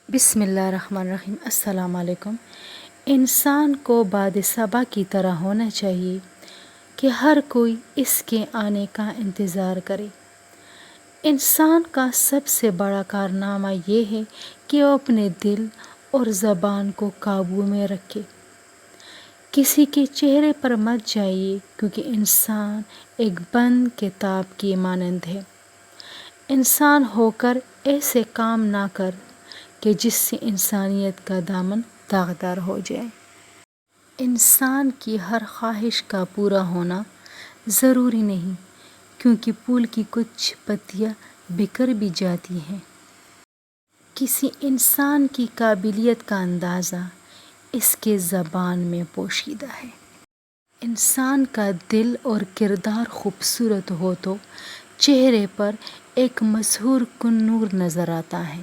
بسم اللہ الرحمن الرحیم۔ السلام علیکم۔ انسان کو باد صبا کی طرح ہونا چاہیے کہ ہر کوئی اس کے آنے کا انتظار کرے۔ انسان کا سب سے بڑا کارنامہ یہ ہے کہ وہ اپنے دل اور زبان کو قابو میں رکھے۔ کسی کے چہرے پر مت جائیے، کیونکہ انسان ایک بند کتاب کی مانند ہے۔ انسان ہو کر ایسے کام نہ کر کہ جس سے انسانیت کا دامن داغدار ہو جائے۔ انسان کی ہر خواہش کا پورا ہونا ضروری نہیں، کیونکہ پھول کی کچھ پتیاں بکھر بھی جاتی ہیں۔ کسی انسان کی قابلیت کا اندازہ اس کے زبان میں پوشیدہ ہے۔ انسان کا دل اور کردار خوبصورت ہو تو چہرے پر ایک مسحور کن نور نظر آتا ہے۔